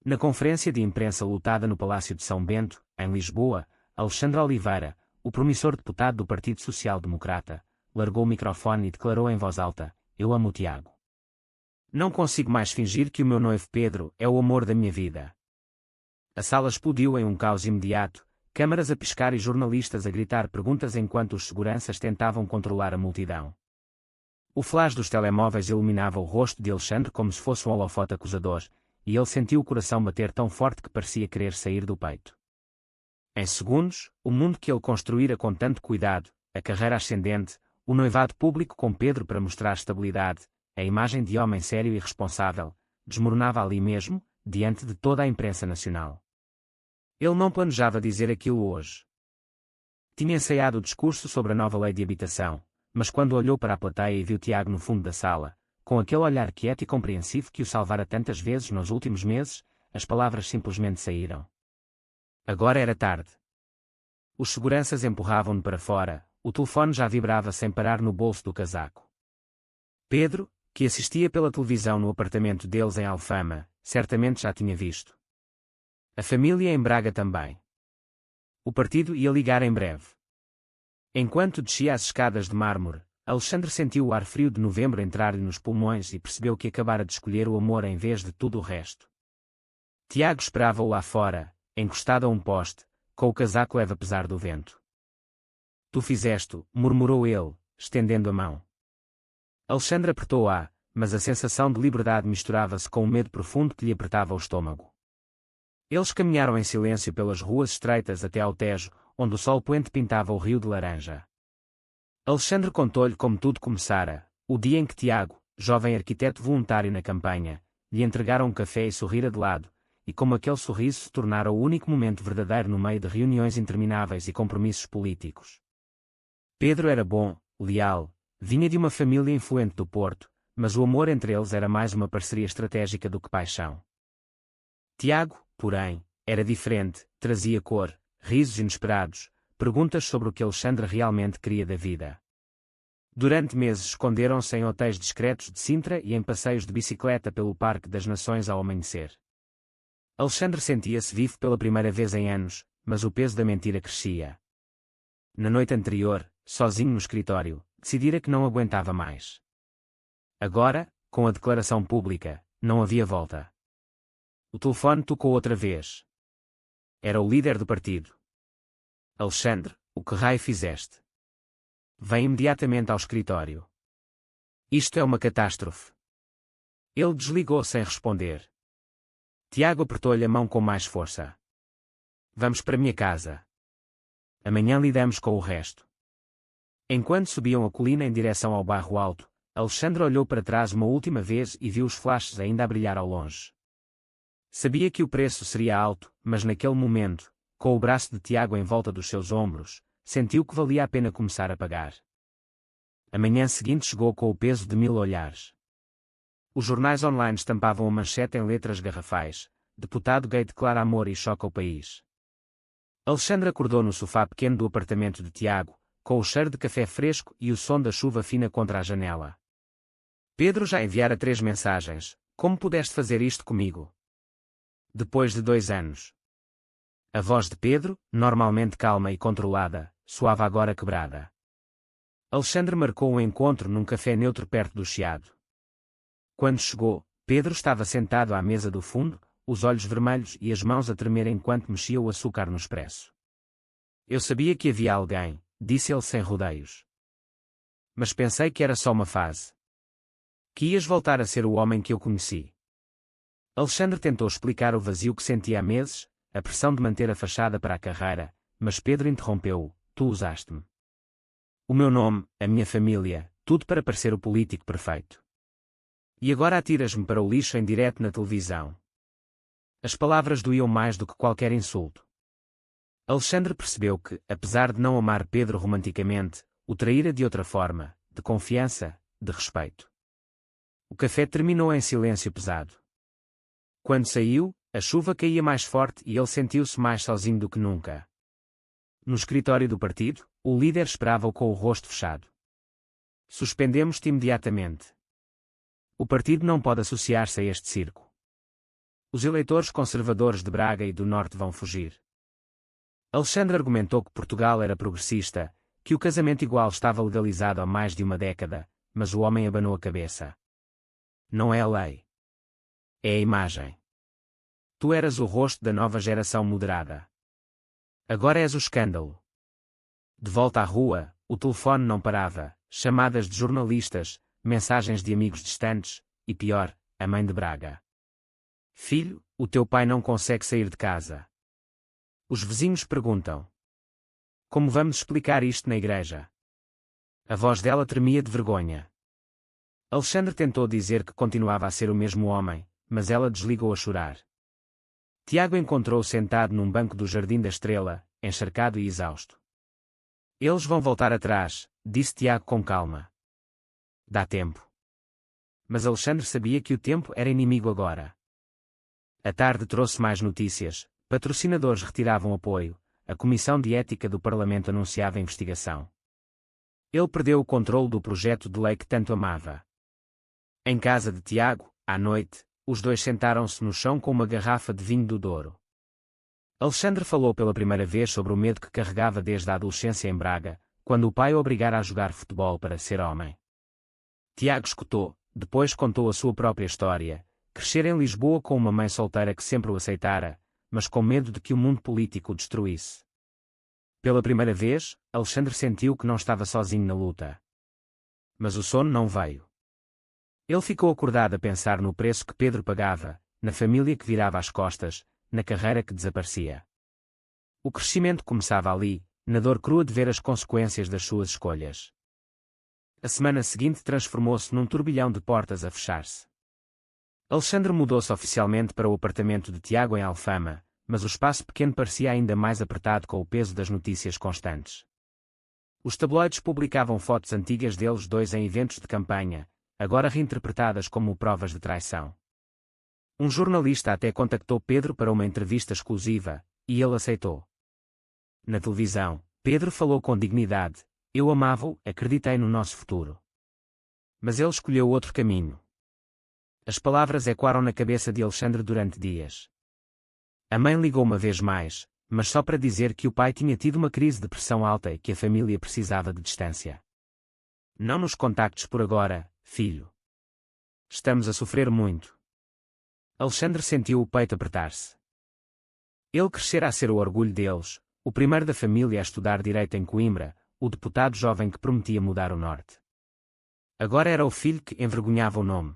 Na conferência de imprensa lutada no Palácio de São Bento, em Lisboa, Alexandre Oliveira, o promissor deputado do Partido Social Democrata, largou o microfone e declarou em voz alta: "Eu amo o Tiago. Não consigo mais fingir que o meu noivo Pedro é o amor da minha vida." A sala explodiu em um caos imediato, câmaras a piscar e jornalistas a gritar perguntas enquanto os seguranças tentavam controlar a multidão. O flash dos telemóveis iluminava o rosto de Alexandre como se fosse um holofote acusador, e ele sentiu o coração bater tão forte que parecia querer sair do peito. Em segundos, o mundo que ele construíra com tanto cuidado, a carreira ascendente, o noivado público com Pedro para mostrar estabilidade, a imagem de homem sério e responsável, desmoronava ali mesmo, diante de toda a imprensa nacional. Ele não planejava dizer aquilo hoje. Tinha ensaiado o discurso sobre a nova lei de habitação, mas quando olhou para a plateia e viu Tiago no fundo da sala, com aquele olhar quieto e compreensivo que o salvara tantas vezes nos últimos meses, as palavras simplesmente saíram. Agora era tarde. Os seguranças empurravam-no para fora, o telefone já vibrava sem parar no bolso do casaco. Pedro, que assistia pela televisão no apartamento deles em Alfama, certamente já tinha visto. A família em Braga também. O partido ia ligar em breve. Enquanto descia as escadas de mármore, Alexandre sentiu o ar frio de novembro entrar-lhe nos pulmões e percebeu que acabara de escolher o amor em vez de tudo o resto. Tiago esperava-o lá fora, encostado a um poste, com o casaco leve apesar do vento. "Tu fizeste", murmurou ele, estendendo a mão. Alexandre apertou-a, mas a sensação de liberdade misturava-se com o medo profundo que lhe apertava o estômago. Eles caminharam em silêncio pelas ruas estreitas até ao Tejo, onde o sol poente pintava o rio de laranja. Alexandre contou-lhe como tudo começara, o dia em que Tiago, jovem arquiteto voluntário na campanha, lhe entregaram um café e sorrira de lado, e como aquele sorriso se tornara o único momento verdadeiro no meio de reuniões intermináveis e compromissos políticos. Pedro era bom, leal, vinha de uma família influente do Porto, mas o amor entre eles era mais uma parceria estratégica do que paixão. Tiago, porém, era diferente, trazia cor, risos inesperados, perguntas sobre o que Alexandre realmente queria da vida. Durante meses esconderam-se em hotéis discretos de Sintra e em passeios de bicicleta pelo Parque das Nações ao amanhecer. Alexandre sentia-se vivo pela primeira vez em anos, mas o peso da mentira crescia. Na noite anterior, sozinho no escritório, decidira que não aguentava mais. Agora, com a declaração pública, não havia volta. O telefone tocou outra vez. Era o líder do partido. "Alexandre, o que raio fizeste? Vem imediatamente ao escritório. Isto é uma catástrofe." Ele desligou sem responder. Tiago apertou-lhe a mão com mais força. "Vamos para minha casa. Amanhã lidamos com o resto." Enquanto subiam a colina em direção ao Bairro Alto, Alexandre olhou para trás uma última vez e viu os flashes ainda a brilhar ao longe. Sabia que o preço seria alto, mas naquele momento, com o braço de Tiago em volta dos seus ombros, sentiu que valia a pena começar a pagar. A manhã seguinte chegou com o peso de 1000 olhares. Os jornais online estampavam a manchete em letras garrafais: "Deputado gay declara amor e choca o país." Alexandre acordou no sofá pequeno do apartamento de Tiago, com o cheiro de café fresco e o som da chuva fina contra a janela. Pedro já enviara 3 mensagens: "Como pudeste fazer isto comigo?" Depois de 2 anos. A voz de Pedro, normalmente calma e controlada, soava agora quebrada. Alexandre marcou um encontro num café neutro perto do Chiado. Quando chegou, Pedro estava sentado à mesa do fundo, os olhos vermelhos e as mãos a tremer enquanto mexia o açúcar no expresso. "Eu sabia que havia alguém", disse ele sem rodeios. "Mas pensei que era só uma fase. Que ias voltar a ser o homem que eu conheci." Alexandre tentou explicar o vazio que sentia há meses, a pressão de manter a fachada para a carreira, mas Pedro interrompeu-o: "Tu usaste-me. O meu nome, a minha família, tudo para parecer o político perfeito. E agora atiras-me para o lixo em direto na televisão." As palavras doíam mais do que qualquer insulto. Alexandre percebeu que, apesar de não amar Pedro romanticamente, o traíra de outra forma, de confiança, de respeito. O café terminou em silêncio pesado. Quando saiu, a chuva caía mais forte e ele sentiu-se mais sozinho do que nunca. No escritório do partido, o líder esperava-o com o rosto fechado. "Suspendemos-te imediatamente. O partido não pode associar-se a este circo." os eleitores conservadores de Braga e do Norte vão fugir. Alexandre argumentou que Portugal era progressista, que o casamento igual estava legalizado há mais de uma década, mas o homem abanou a cabeça. Não é a lei. É a imagem. Tu eras o rosto da nova geração moderada. Agora és o escândalo. De volta à rua, o telefone não parava, chamadas de jornalistas, mensagens de amigos distantes, e pior, a mãe de Braga. Filho, o teu pai não consegue sair de casa. Os vizinhos perguntam. Como vamos explicar isto na igreja? A voz dela tremia de vergonha. Alexandre tentou dizer que continuava a ser o mesmo homem, mas ela desligou a chorar. Tiago encontrou-o sentado num banco do Jardim da Estrela, encharcado e exausto. Eles vão voltar atrás, disse Tiago com calma. Dá tempo. Mas Alexandre sabia que o tempo era inimigo agora. A tarde trouxe mais notícias, patrocinadores retiravam apoio, a Comissão de Ética do Parlamento anunciava investigação. Ele perdeu o controle do projeto de lei que tanto amava. Em casa de Tiago, à noite, os dois sentaram-se no chão com uma garrafa de vinho do Douro. Alexandre falou pela primeira vez sobre o medo que carregava desde a adolescência em Braga, quando o pai o obrigara a jogar futebol para ser homem. Tiago escutou, depois contou a sua própria história, crescer em Lisboa com uma mãe solteira que sempre o aceitara, mas com medo de que o mundo político o destruísse. Pela primeira vez, Alexandre sentiu que não estava sozinho na luta. Mas o sono não veio. Ele ficou acordado a pensar no preço que Pedro pagava, na família que virava as costas, na carreira que desaparecia. O crescimento começava ali, na dor crua de ver as consequências das suas escolhas. A semana seguinte transformou-se num turbilhão de portas a fechar-se. Alexandre mudou-se oficialmente para o apartamento de Tiago em Alfama, mas o espaço pequeno parecia ainda mais apertado com o peso das notícias constantes. Os tabloides publicavam fotos antigas deles dois em eventos de campanha, agora reinterpretadas como provas de traição. Um jornalista até contactou Pedro para uma entrevista exclusiva, e ele aceitou. Na televisão, Pedro falou com dignidade: eu amava-o, acreditei no nosso futuro. Mas ele escolheu outro caminho. As palavras ecoaram na cabeça de Alexandre durante dias. A mãe ligou uma vez mais, mas só para dizer que o pai tinha tido uma crise de pressão alta e que a família precisava de distância. Não nos contactes por agora, filho. Estamos a sofrer muito. Alexandre sentiu o peito apertar-se. Ele crescera a ser o orgulho deles, o primeiro da família a estudar direito em Coimbra, o deputado jovem que prometia mudar o Norte. Agora era o filho que envergonhava o nome.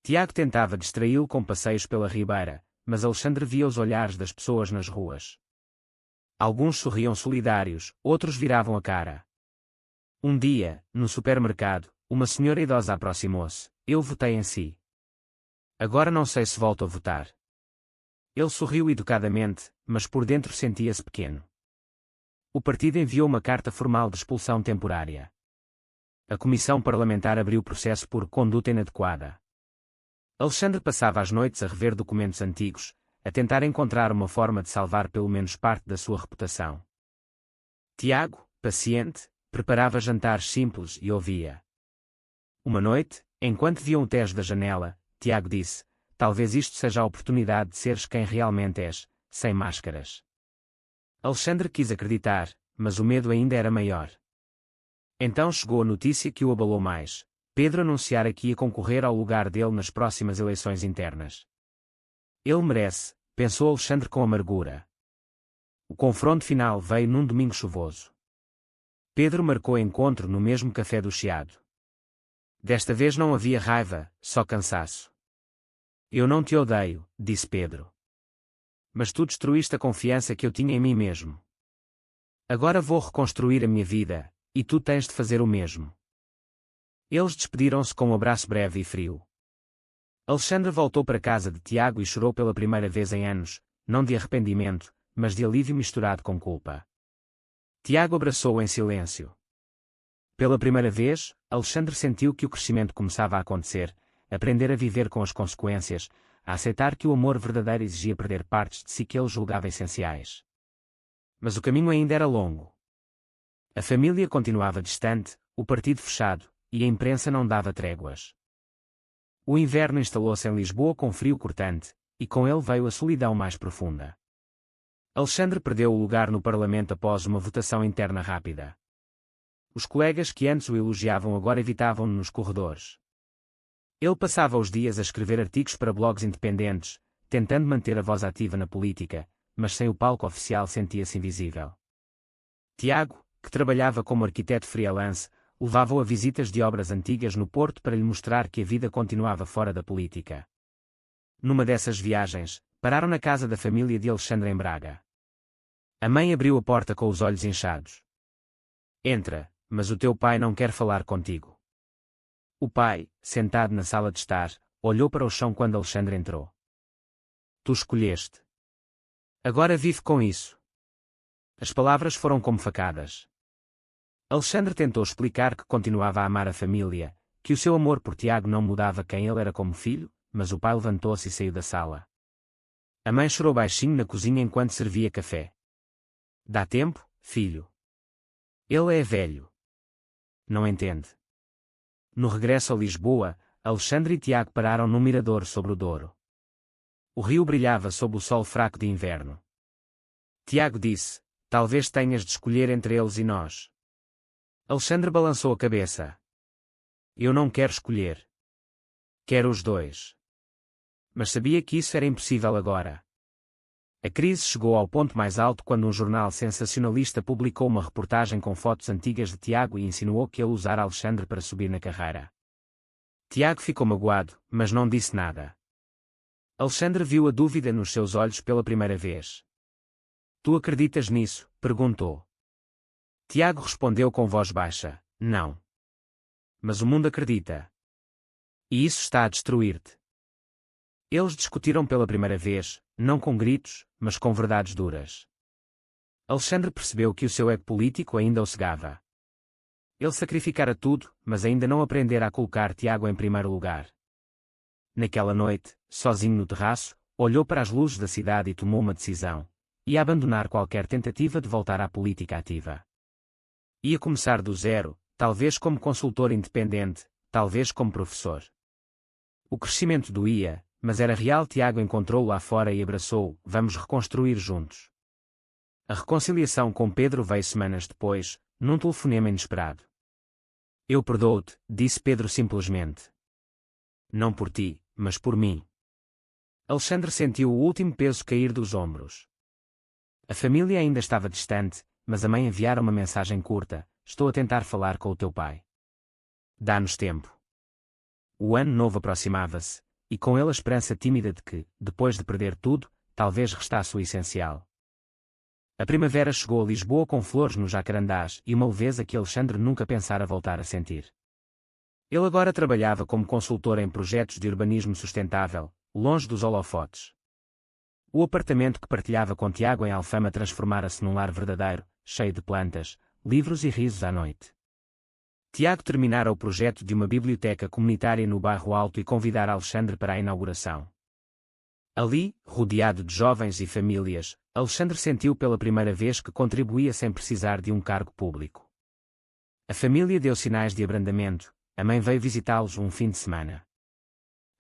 Tiago tentava distraí-lo com passeios pela Ribeira, mas Alexandre via os olhares das pessoas nas ruas. Alguns sorriam solidários, outros viravam a cara. Um dia, no supermercado, uma senhora idosa aproximou-se: eu votei em si. Agora não sei se volto a votar. Ele sorriu educadamente, mas por dentro sentia-se pequeno. O partido enviou uma carta formal de expulsão temporária. A comissão parlamentar abriu processo por conduta inadequada. Alexandre passava as noites a rever documentos antigos, a tentar encontrar uma forma de salvar pelo menos parte da sua reputação. Tiago, paciente, preparava jantares simples e ouvia. Uma noite, enquanto viam o Tejo da janela, Tiago disse: talvez isto seja a oportunidade de seres quem realmente és, sem máscaras. Alexandre quis acreditar, mas o medo ainda era maior. Então chegou a notícia que o abalou mais: Pedro anunciara que ia concorrer ao lugar dele nas próximas eleições internas. Ele merece, pensou Alexandre com amargura. O confronto final veio num domingo chuvoso. Pedro marcou encontro no mesmo café do Chiado. Desta vez não havia raiva, só cansaço. Eu não te odeio, disse Pedro. Mas tu destruíste a confiança que eu tinha em mim mesmo. Agora vou reconstruir a minha vida, e tu tens de fazer o mesmo. Eles despediram-se com um abraço breve e frio. Alexandre voltou para casa de Tiago e chorou pela primeira vez em anos, não de arrependimento, mas de alívio misturado com culpa. Tiago abraçou-o em silêncio. Pela primeira vez, Alexandre sentiu que o crescimento começava a acontecer, aprender a viver com as consequências, a aceitar que o amor verdadeiro exigia perder partes de si que ele julgava essenciais. Mas o caminho ainda era longo. A família continuava distante, o partido fechado, e a imprensa não dava tréguas. O inverno instalou-se em Lisboa com frio cortante, e com ele veio a solidão mais profunda. Alexandre perdeu o lugar no Parlamento após uma votação interna rápida. Os colegas que antes o elogiavam agora evitavam-no nos corredores. Ele passava os dias a escrever artigos para blogs independentes, tentando manter a voz ativa na política, mas sem o palco oficial sentia-se invisível. Tiago, que trabalhava como arquiteto freelance, levava-o a visitas de obras antigas no Porto para lhe mostrar que a vida continuava fora da política. Numa dessas viagens, pararam na casa da família de Alexandre em Braga. A mãe abriu a porta com os olhos inchados. Entra, mas o teu pai não quer falar contigo. O pai, sentado na sala de estar, olhou para o chão quando Alexandre entrou. Tu escolheste. Agora vive com isso. As palavras foram como facadas. Alexandre tentou explicar que continuava a amar a família, que o seu amor por Tiago não mudava quem ele era como filho, mas o pai levantou-se e saiu da sala. A mãe chorou baixinho na cozinha enquanto servia café. Dá tempo, filho. Ele é velho. Não entende. No regresso a Lisboa, Alexandre e Tiago pararam num mirador sobre o Douro. O rio brilhava sob o sol fraco de inverno. Tiago disse, talvez tenhas de escolher entre eles e nós. Alexandre balançou a cabeça. Eu não quero escolher. Quero os dois. Mas sabia que isso era impossível agora. A crise chegou ao ponto mais alto quando um jornal sensacionalista publicou uma reportagem com fotos antigas de Tiago e insinuou que ele usara Alexandre para subir na carreira. Tiago ficou magoado, mas não disse nada. Alexandre viu a dúvida nos seus olhos pela primeira vez. Tu acreditas nisso? Perguntou. Tiago respondeu com voz baixa, não. Mas o mundo acredita. E isso está a destruir-te. Eles discutiram pela primeira vez, não com gritos, mas com verdades duras. Alexandre percebeu que o seu ego político ainda o cegava. Ele sacrificara tudo, mas ainda não aprendera a colocar Tiago em primeiro lugar. Naquela noite, sozinho no terraço, olhou para as luzes da cidade e tomou uma decisão. Ia abandonar qualquer tentativa de voltar à política ativa. Ia começar do zero, talvez como consultor independente, talvez como professor. O crescimento doía, mas era real. Tiago encontrou-o lá fora e abraçou-o, vamos reconstruir juntos. A reconciliação com Pedro veio semanas depois, num telefonema inesperado. Eu perdoo-te, disse Pedro simplesmente. Não por ti, mas por mim. Alexandre sentiu o último peso cair dos ombros. A família ainda estava distante, mas a mãe enviara uma mensagem curta, estou a tentar falar com o teu pai. Dá-nos tempo. O ano novo aproximava-se, e com ele a esperança tímida de que, depois de perder tudo, talvez restasse o essencial. A primavera chegou a Lisboa com flores nos jacarandás e uma leveza que Alexandre nunca pensara voltar a sentir. Ele agora trabalhava como consultor em projetos de urbanismo sustentável, longe dos holofotes. O apartamento que partilhava com Tiago em Alfama transformara-se num lar verdadeiro, cheio de plantas, livros e risos à noite. Tiago terminara o projeto de uma biblioteca comunitária no Bairro Alto e convidara Alexandre para a inauguração. Ali, rodeado de jovens e famílias, Alexandre sentiu pela primeira vez que contribuía sem precisar de um cargo público. A família deu sinais de abrandamento, a mãe veio visitá-los um fim de semana.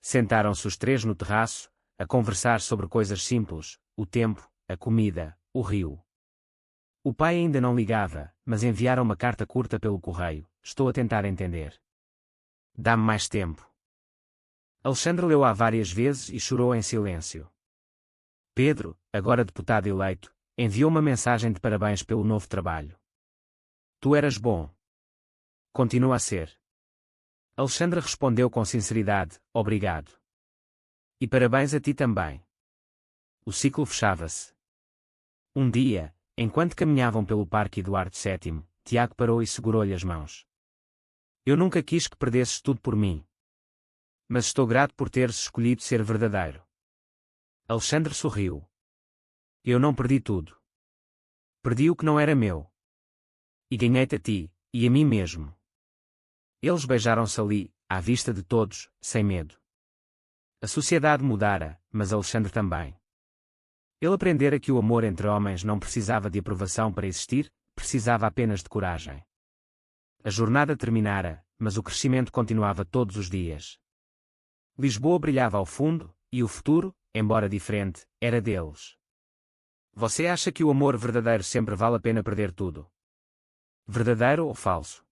Sentaram-se os três no terraço, a conversar sobre coisas simples, o tempo, a comida, o rio. O pai ainda não ligava, mas enviara uma carta curta pelo correio, estou a tentar entender. Dá-me mais tempo. Alexandre leu-a várias vezes e chorou em silêncio. Pedro, agora deputado eleito, enviou uma mensagem de parabéns pelo novo trabalho. Tu eras bom. Continua a ser. Alexandre respondeu com sinceridade, obrigado. E parabéns a ti também. O ciclo fechava-se. Um dia, enquanto caminhavam pelo Parque Eduardo VII, Tiago parou e segurou-lhe as mãos. Eu nunca quis que perdesses tudo por mim. Mas estou grato por teres escolhido ser verdadeiro. Alexandre sorriu. Eu não perdi tudo. Perdi o que não era meu. E ganhei-te a ti, e a mim mesmo. Eles beijaram-se ali, à vista de todos, sem medo. A sociedade mudara, mas Alexandre também. Ele aprendera que o amor entre homens não precisava de aprovação para existir, precisava apenas de coragem. A jornada terminara, mas o crescimento continuava todos os dias. Lisboa brilhava ao fundo, e o futuro, embora diferente, era deles. Você acha que o amor verdadeiro sempre vale a pena perder tudo? Verdadeiro ou falso?